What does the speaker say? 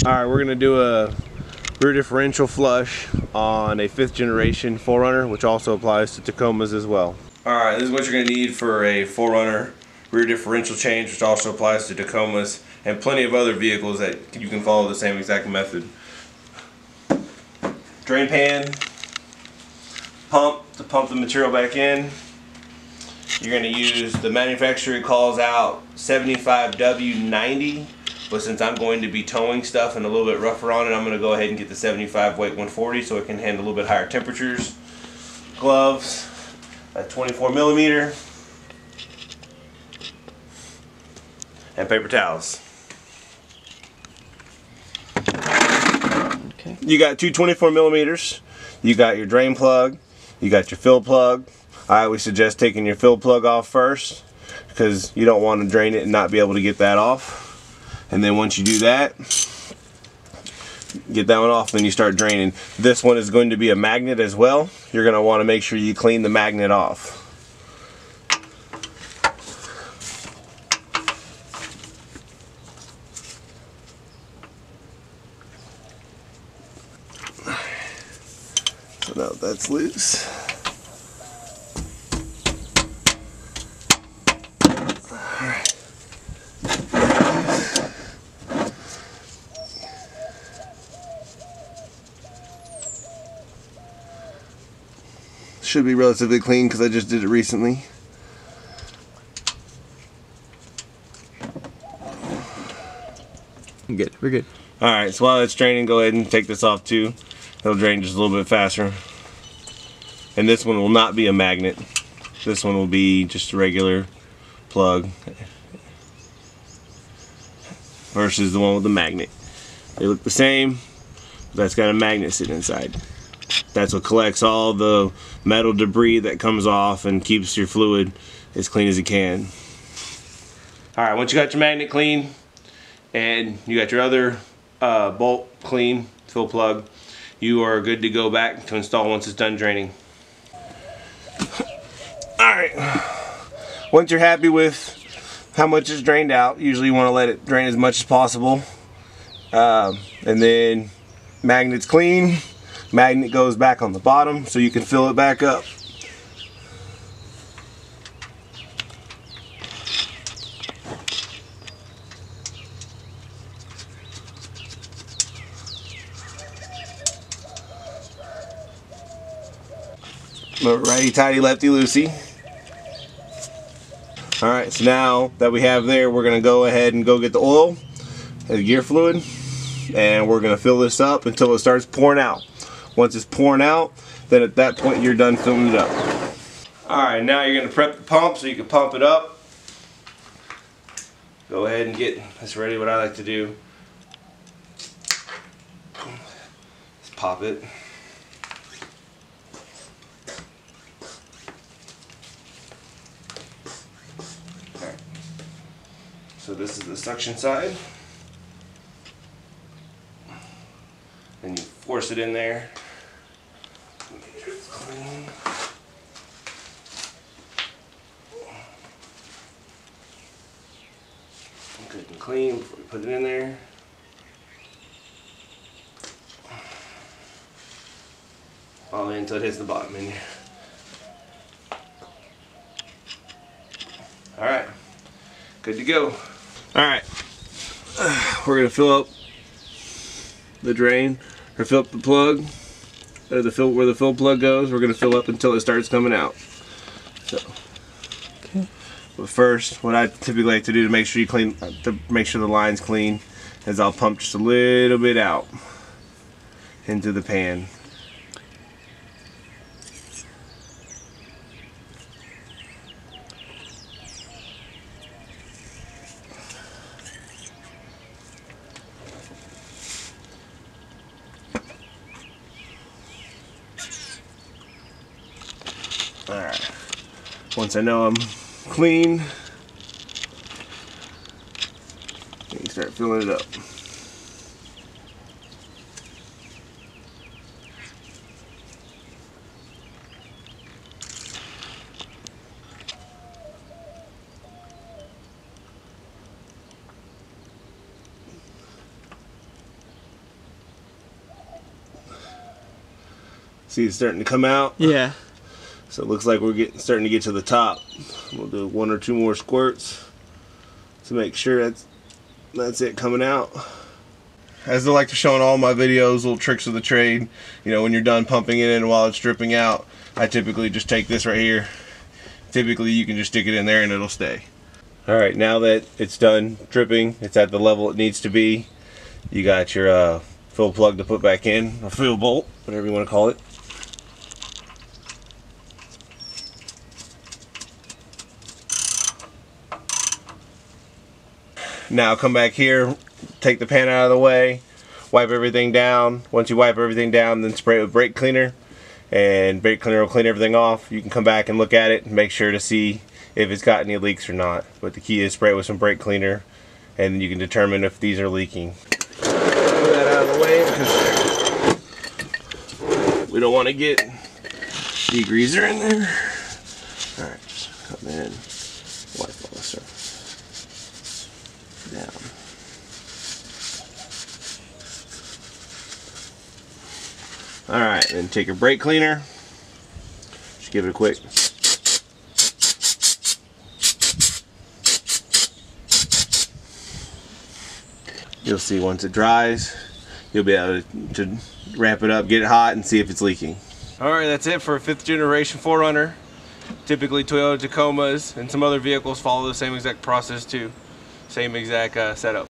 Alright, we're going to do a rear differential flush on a 5th generation 4Runner, which also applies to Tacomas as well. Alright, this is what you're going to need for a 4Runner rear differential change, which also applies to Tacomas and plenty of other vehicles that you can follow the same exact method. Drain pan, pump to pump the material back in. You're going to use, the manufacturer calls out 75W90, but since I'm going to be towing stuff and a little bit rougher on it, I'm going to go ahead and get the 75 weight 140 so it can handle a little bit higher temperatures. Gloves, a 24mm, and paper towels. Okay. You got two 24mm, you got your drain plug, you got your fill plug. I always suggest taking your fill plug off first because you don't want to drain it and not be able to get that off. And then once you do that, get that one off, then you start draining. This one is going to be a magnet as well. You're going to want to make sure you clean the magnet off. So now that's loose. Should be relatively clean because I just did it recently. I'm good. We're good. Alright, so while it's draining, go ahead and take this off too. It'll drain just a little bit faster. And this one will not be a magnet. This one will be just a regular plug versus the one with the magnet. They look the same, but that's got a magnet sitting inside. That's what collects all the metal debris that comes off and keeps your fluid as clean as it can. Alright, once you got your magnet clean and you got your other bolt clean, fill plug, you are good to go back to install once it's done draining. Alright, once you're happy with how much is drained out, usually you want to let it drain as much as possible. And then magnet's clean. Magnet goes back on the bottom so you can fill it back up. Righty tighty, lefty loosey. Alright, so now that we have there, we're going to go ahead and go get the oil and the gear fluid, and we're going to fill this up until it starts pouring out. Once it's pouring out, then at that point you're done filling it up. Alright, now you're going to prep the pump so you can pump it up. Go ahead and get this ready. What I like to do is pop it. Okay. So this is the suction side. And you force it in there. Make sure it's clean. Good and clean before we put it in there. All the way until it hits the bottom in here. Alright, good to go. Alright, we're going to fill up the drain, or fill up the plug, or where the fill plug goes. We're going to fill up until it starts coming out. So, okay. But first, what I typically like to do to make sure the line's clean, is I'll pump just a little bit out into the pan. Alright, once I know I'm clean, you can start filling it up. See, it's starting to come out. Yeah. So it looks like we're starting to get to the top. We'll do 1 or 2 more squirts to make sure that's it coming out. As I like to show in all my videos, little tricks of the trade. You know, when you're done pumping it in while it's dripping out, I typically just take this right here. Typically you can just stick it in there and it'll stay. Alright, now that it's done dripping, it's at the level it needs to be. You got your fill plug to put back in, a fill bolt, whatever you want to call it. Now come back here, take the pan out of the way, wipe everything down. Once you wipe everything down, then spray it with brake cleaner, and brake cleaner will clean everything off. You can come back and look at it and make sure to see if it's got any leaks or not. But the key is spray it with some brake cleaner, and you can determine if these are leaking. Move that out of the way because we don't want to get degreaser in there. Alright, just come in, wipe all the surface down. Alright, then take your brake cleaner, just give it a quick. You'll see once it dries, you'll be able to ramp it up, get it hot, and see if it's leaking. Alright, that's it for a 5th generation 4Runner. Typically Toyota Tacomas and some other vehicles follow the same exact process too. Same exact setup.